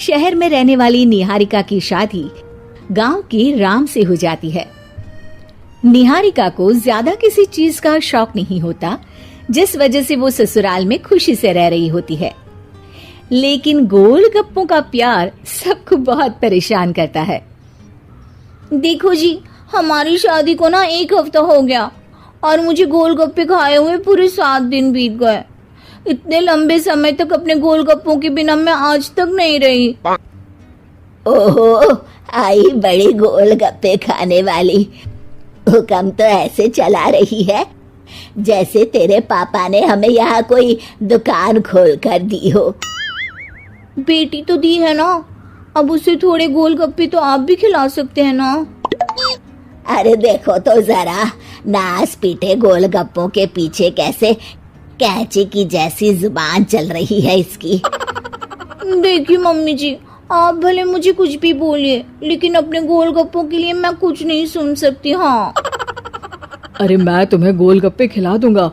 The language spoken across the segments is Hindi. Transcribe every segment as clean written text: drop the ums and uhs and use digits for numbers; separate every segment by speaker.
Speaker 1: शहर में रहने वाली निहारिका की शादी गांव के राम से हो जाती है। निहारिका को ज्यादा किसी चीज का शौक नहीं होता, जिस वजह से वो ससुराल में खुशी से रह रही होती है। लेकिन गोलगप्पों का प्यार सबको बहुत परेशान करता है।
Speaker 2: देखो जी, हमारी शादी को ना 1 हफ्ता हो गया और मुझे गोलगप्पे खाए हुए पूरे 7 दिन बीत गए। इतने लंबे समय तक अपने गोलगप्पों के बिना मैं आज तक नहीं रही।
Speaker 3: ओहो, आई बड़ी गोलगप्पे खाने वाली। हुक्म तो ऐसे चला रही है जैसे तेरे पापा ने हमें यहाँ कोई दुकान खोल कर दी हो।
Speaker 2: बेटी तो दी है ना, अब उसे थोड़े गोलगप्पे तो आप भी खिला सकते हैं ना।
Speaker 3: अरे देखो तो जरा, नास पीटे गोलगप्पों के पीछे कैसे कैंची की जैसी जुबान चल रही है इसकी।
Speaker 2: देखिए मम्मी जी, आप भले मुझे कुछ भी बोलिए, लेकिन अपने गोलगप्पों के लिए मैं कुछ नहीं सुन सकती। हाँ,
Speaker 4: अरे मैं तुम्हें गोलगप्पे खिला दूंगा,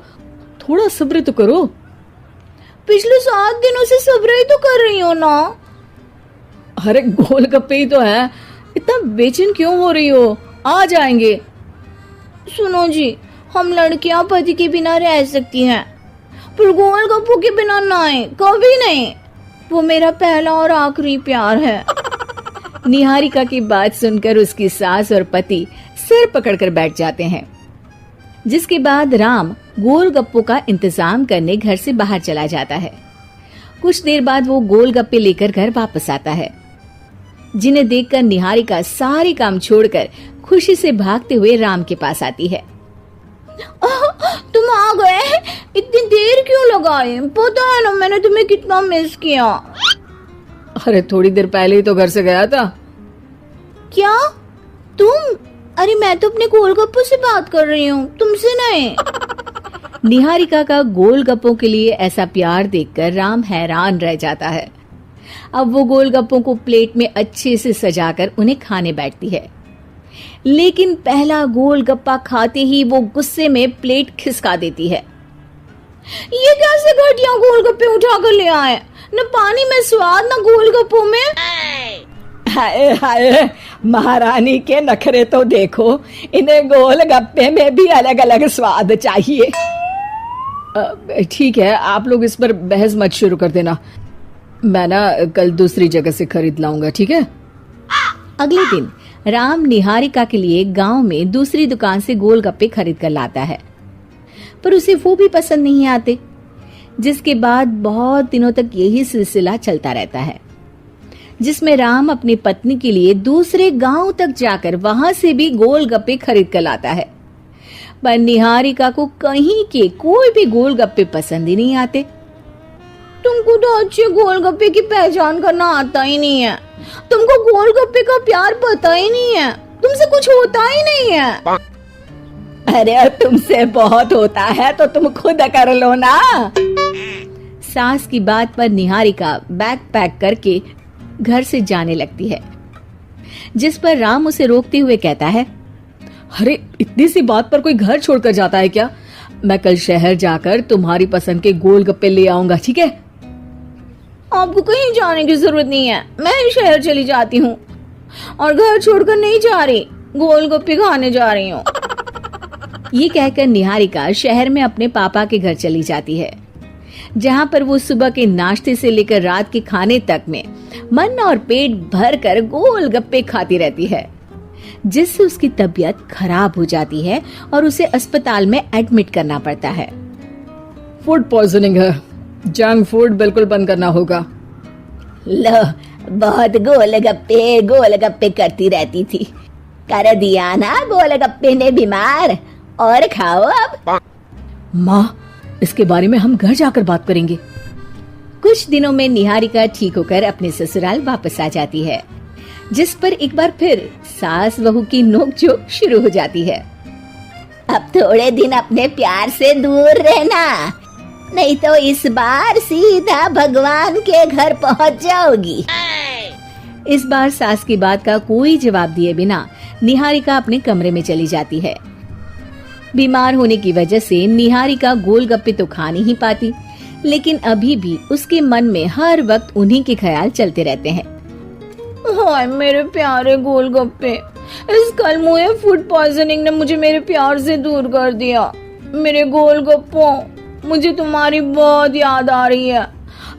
Speaker 4: थोड़ा सब्र तो करो।
Speaker 2: पिछले 7 दिनों से सब्र ही तो कर रही हो ना।
Speaker 4: अरे गोलगप्पे ही तो है, इतना बेचैन क्यों हो रही हो? आ जाएंगे।
Speaker 2: सुनो जी, हम लड़कियां पति के बिना रह सकती हैं, पर गोलगप्पों के बिना नहीं, कभी नहीं। वो मेरा पहला और आखिरी प्यार है।
Speaker 1: निहारिका की बात सुनकर उसकी सास और पति सिर पकड़कर बैठ जाते हैं। जिसके बाद राम गोलगप्पों का इंतजाम करने घर से बाहर चला जाता है। कुछ देर बाद वो गोलगप्पे लेकर घर वापस आता है, जिन्हें देखकर निहारिका सारे काम छोड़कर खुशी से भागते हुए राम के पास आती है।
Speaker 2: तुम आ गए? इतनी देर क्यों लगाए? पता है ना मैंने तुम्हें कितना मिस किया।
Speaker 4: अरे थोड़ी देर पहले ही तो घर से गया था।
Speaker 2: क्या तुम? अरे मैं तो अपने गोलगप्पों से बात कर रही हूँ, तुमसे नहीं।
Speaker 1: निहारिका का गोलगप्पों के लिए ऐसा प्यार देखकर राम हैरान रह जाता है। अब वो गोलगप्पों को प्लेट में अच्छे से सजाकर उन्हें खाने बैठती है, लेकिन पहला गोलगप्पा खाते ही वो गुस्से में प्लेट खिसका देती है।
Speaker 2: ये कैसे घटिया गोलगप्पे उठाकर ले आए? न पानी में स्वाद, न गोलगप्पों में।
Speaker 5: हाय हाय, महारानी के नखरे तो देखो, इन्हें गोलगप्पे में भी अलग अलग स्वाद चाहिए।
Speaker 4: ठीक है, आप लोग इस पर बहस मत शुरू कर देना, मैं ना कल दूसरी जगह से खरीद लाऊंगा, ठीक है?
Speaker 1: अगले दिन राम निहारिका के लिए गांव में दूसरी दुकान से गोलगप्पे खरीद कर लाता है, पर उसे वो भी पसंद नहीं आते। जिसके बाद बहुत दिनों तक यही सिलसिला चलता रहता है, जिसमें राम अपनी पत्नी के लिए दूसरे गांव तक जाकर वहां से भी गोलगप्पे खरीद कर लाता है, पर निहारिका को कहीं के कोई भी गोलगप्पे पसंद ही नहीं आते।
Speaker 2: तुमको तो अच्छे गोलगप्पे की पहचान करना आता ही नहीं है। तुमको गोलगप्पे का प्यार पता ही नहीं है, तुमसे कुछ होता ही नहीं है।
Speaker 5: अरे तुमसे बहुत होता है तो तुम खुद कर लो ना।
Speaker 1: सास की बात पर निहारिका बैग पैक करके घर से जाने लगती है, जिस पर राम उसे रोकते हुए कहता है,
Speaker 4: अरे इतनी सी बात पर कोई घर छोड़कर जाता है क्या? मैं कल शहर जाकर तुम्हारी पसंद के गोलगप्पे ले आऊंगा, ठीक है?
Speaker 2: आपको कहीं जाने की जरूरत नहीं है, मैं ही शहर चली जाती हूँ और घर छोड़कर नहीं जा रही, गोलगप्पे खाने जा रही हूँ।
Speaker 1: ये कहकर निहारिका शहर में अपने पापा के घर चली जाती है, जहाँ पर वो सुबह के नाश्ते से लेकर रात के खाने तक में मन और पेट भर कर गोलगप्पे खाती रहती है, जिससे उसकी तबीयत खराब हो जाती है और उसे अस्पताल में एडमिट करना पड़ता है।
Speaker 4: फूड पॉइजनिंग है, जंक फूड बिल्कुल बंद करना होगा।
Speaker 3: लो, बहुत गोलगप्पे गोलगप्पे करती रहती थी, कर दिया ना गोलगप्पे ने बीमार। और खाओ अब।
Speaker 4: माँ, इसके बारे में हम घर जाकर बात करेंगे।
Speaker 1: कुछ दिनों में निहारिका ठीक होकर अपने ससुराल वापस आ जाती है, जिस पर एक बार फिर सास बहू की नोकझोंक शुरू हो जाती है।
Speaker 3: अब थोड़े दिन अपने प्यार से दूर रहना, नहीं तो इस बार सीधा भगवान के घर पहुंच जाओगी।
Speaker 1: इस बार सास की बात का कोई जवाब दिए बिना निहारिका अपने कमरे में चली जाती है। बीमार होने की वजह से निहारिका गोलगप्पे तो खा नहीं पाती, लेकिन अभी भी उसके मन में हर वक्त उन्हीं के ख्याल चलते रहते हैं।
Speaker 2: हाय मेरे प्यारे गोलगप्पे, इस कल मुझे फूड पॉइजनिंग ने मुझे मेरे प्यार से दूर कर दिया। मेरे गोलगप्पों, मुझे तुम्हारी बहुत याद आ रही है।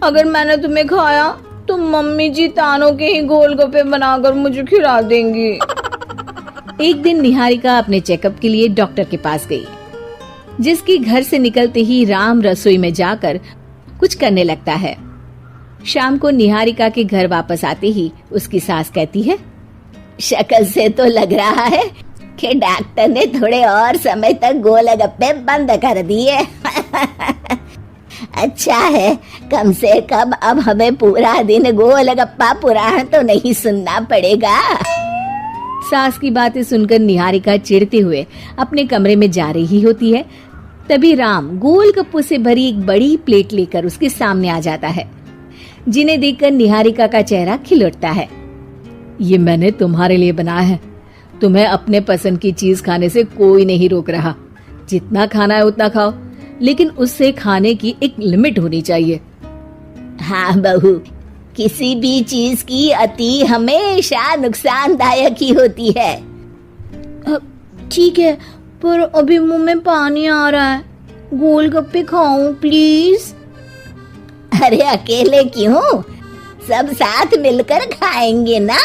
Speaker 2: अगर मैंने तुम्हें खाया तो मम्मी जी तानों के ही गोलगप्पे बनाकर मुझे खिला देंगी।
Speaker 1: एक दिन निहारिका अपने चेकअप के लिए डॉक्टर के पास गई, जिसकी घर से निकलते ही राम रसोई में जाकर कुछ करने लगता है। शाम को निहारिका के घर वापस आते ही उसकी सास कहती है,
Speaker 3: शक्ल से तो लग रहा है कि डॉक्टर ने थोड़े और समय तक गोलगप्पे बंद कर दिए। अच्छा है, कम से कम अब हमें पूरा दिन गोलगप्पा पुराण तो नहीं सुनना पड़ेगा।
Speaker 1: सास की बातें सुनकर निहारिका चिढ़ते हुए अपने कमरे में जा रही होती है। तभी राम गोलगप्पों से भरी एक बड़ी प्लेट लेकर उसके सामने आ जाता है, जिन्हें देखकर निहारिका का चेहरा खिल उठता है।
Speaker 4: ये मैंने तुम्हारे लिए बनाया है। तुम्हें अपने पसंद की चीज खाने से कोई नहीं रोक रहा। जितना खाना है उतना खाओ, लेकिन उससे खाने की एक लिमिट होनी चाहिए।
Speaker 3: हाँ बहू, किसी भी चीज की अति हमेशा नुकसानदायक ही होती है।
Speaker 2: ठीक है, पर अभी मुंह में पानी आ रहा है। गोलगप्पे खाऊं प्लीज?
Speaker 3: अरे अकेले क्यों, सब साथ मिलकर खाएंगे ना।